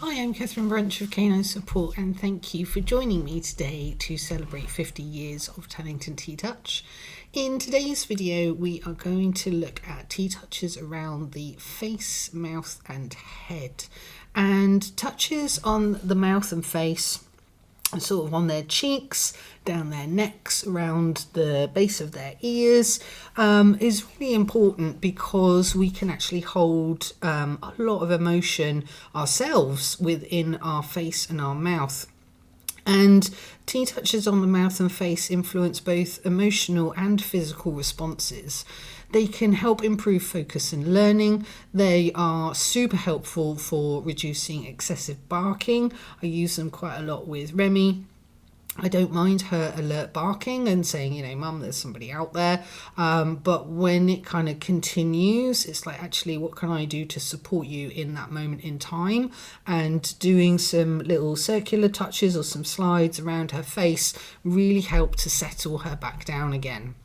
Hi, I'm Catherine Brunch of Canine Support, and thank you for joining me today to celebrate 50 years of Tannington TTouch. In today's video, we are going to look at TTouches around the face, mouth and head, and touches on the mouth and face, sort of on their cheeks, down their necks, around the base of their ears, is really important because we can actually hold a lot of emotion ourselves within our face and our mouth. And TTouches on the mouth and face influence both emotional and physical responses. They can help improve focus and learning. They are super helpful for reducing excessive barking. I use them quite a lot with Remy. I don't mind her alert barking and saying, Mum, there's somebody out there. But when it kind of continues, it's like, actually, what can I do to support you in that moment in time? And doing some little circular touches or some slides around her face really help to settle her back down again.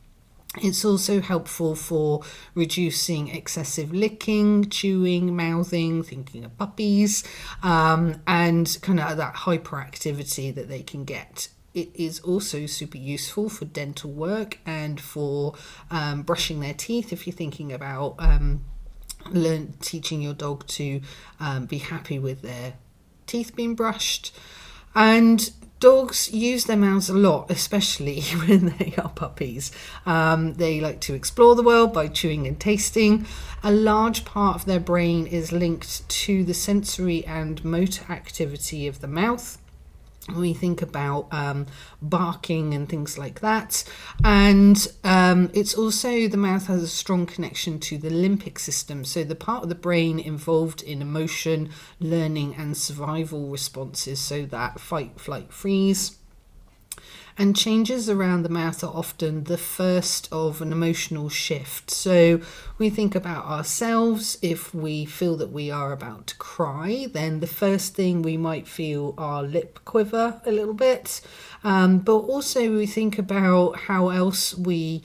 It's also helpful for reducing excessive licking, chewing, mouthing, thinking of puppies, and kind of that hyperactivity that they can get. It is also super useful for dental work and for brushing their teeth if you're thinking about teaching your dog to be happy with their teeth being brushed. And dogs use their mouths a lot, especially when they are puppies. They like to explore the world by chewing and tasting. A large part of their brain is linked to the sensory and motor activity of the mouth. We think about barking and things like that, and it's also, the mouth has a strong connection to the limbic system, so the part of the brain involved in emotion, learning and survival responses, so that fight, flight, freeze. And changes around the mouth are often the first of an emotional shift. So we think about ourselves. If we feel that we are about to cry, then the first thing we might feel our lip quiver a little bit. But also we think about how else we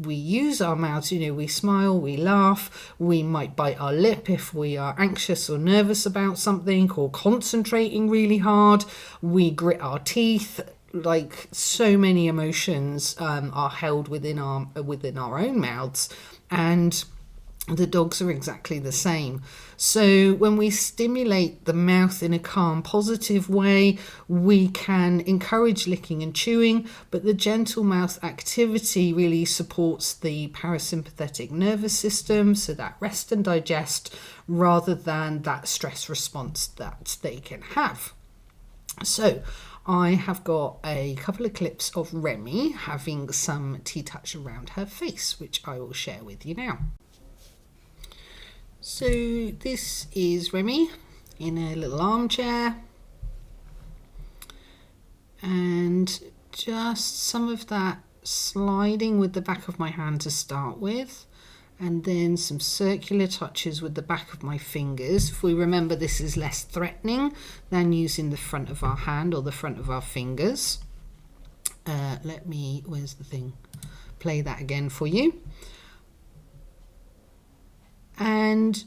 use our mouths. We smile, we laugh, we might bite our lip if we are anxious or nervous about something or concentrating really hard. We grit our teeth. Like, so many emotions are held within our own mouths, and the dogs are exactly the same. So when we stimulate the mouth in a calm, positive way, we can encourage licking and chewing, but the gentle mouth activity really supports the parasympathetic nervous system, so that rest and digest, rather than that stress response that they can have. So I have got a couple of clips of Remy having some TTouch around her face, which I will share with you now. So this is Remy in a little armchair, and just some of that sliding with the back of my hand to start with, and then some circular touches with the back of my fingers. If we remember, this is less threatening than using the front of our hand or the front of our fingers. Where's the thing? Play that again for you. And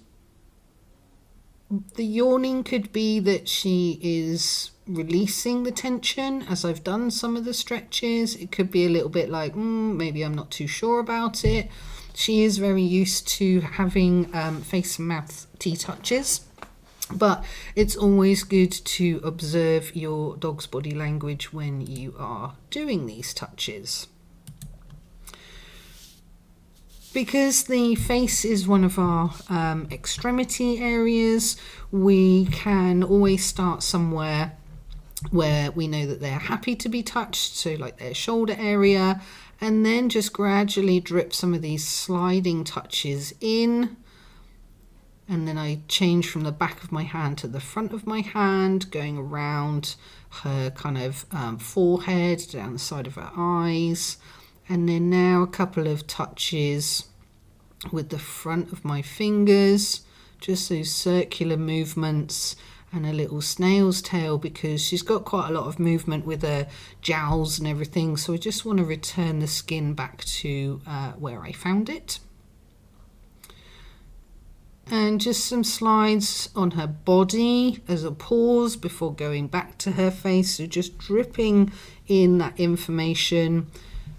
the yawning could be that she is releasing the tension as I've done some of the stretches. It could be a little bit like, maybe I'm not too sure about it. She is very used to having face and mouth TTouches, but it's always good to observe your dog's body language when you are doing these touches. Because the face is one of our extremity areas, we can always start somewhere where we know that they're happy to be touched, so like their shoulder area, and then just gradually drip some of these sliding touches in. And then I change from the back of my hand to the front of my hand, going around her kind of forehead, down the side of her eyes. And then now a couple of touches with the front of my fingers, just those circular movements, and a little snail's tail, because she's got quite a lot of movement with her jowls and everything. So I just want to return the skin back to where I found it. And just some slides on her body as a pause before going back to her face. So just dripping in that information.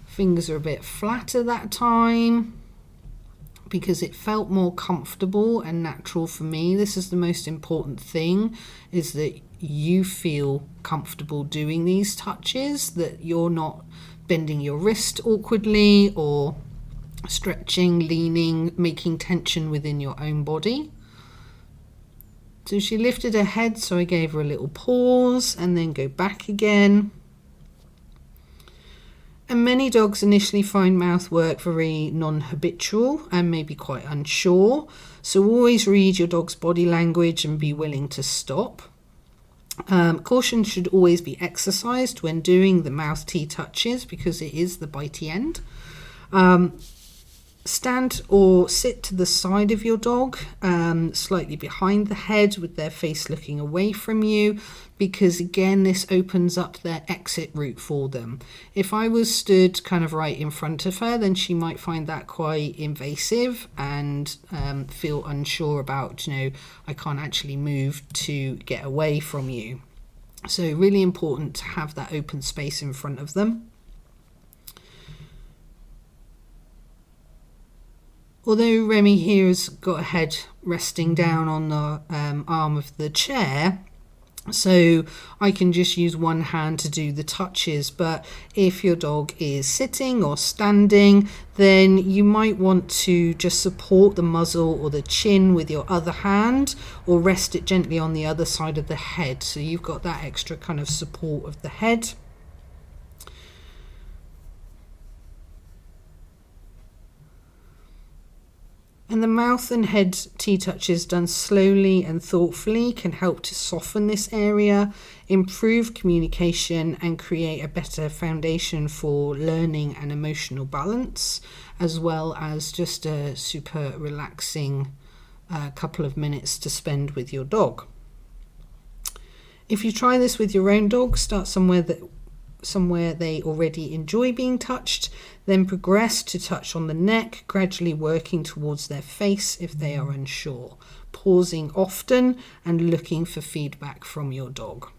Fingers are a bit flatter that time because it felt more comfortable and natural for me. This is the most important thing, is that you feel comfortable doing these touches, that you're not bending your wrist awkwardly or stretching, leaning, making tension within your own body. So she lifted her head, so I gave her a little pause and then go back again. And many dogs initially find mouth work very non-habitual and maybe quite unsure. So always read your dog's body language and be willing to stop. Caution should always be exercised when doing the mouth TTouches because it is the bitey end. Stand or sit to the side of your dog, slightly behind the head with their face looking away from you, because again this opens up their exit route for them. If I was stood kind of right in front of her, then she might find that quite invasive and feel unsure about, I can't actually move to get away from you. So really important to have that open space in front of them. Although Remy here has got her head resting down on the arm of the chair, so I can just use one hand to do the touches, but if your dog is sitting or standing, then you might want to just support the muzzle or the chin with your other hand, or rest it gently on the other side of the head, so you've got that extra kind of support of the head. And the mouth and head TTouches done slowly and thoughtfully can help to soften this area, improve communication and create a better foundation for learning and emotional balance, as well as just a super relaxing couple of minutes to spend with your dog. If you try this with your own dog, start somewhere they already enjoy being touched, then progress to touch on the neck, gradually working towards their face if they are unsure, pausing often and looking for feedback from your dog.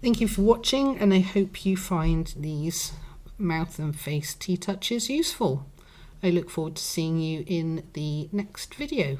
Thank you for watching, and I hope you find these mouth and face TTouches useful. I look forward to seeing you in the next video.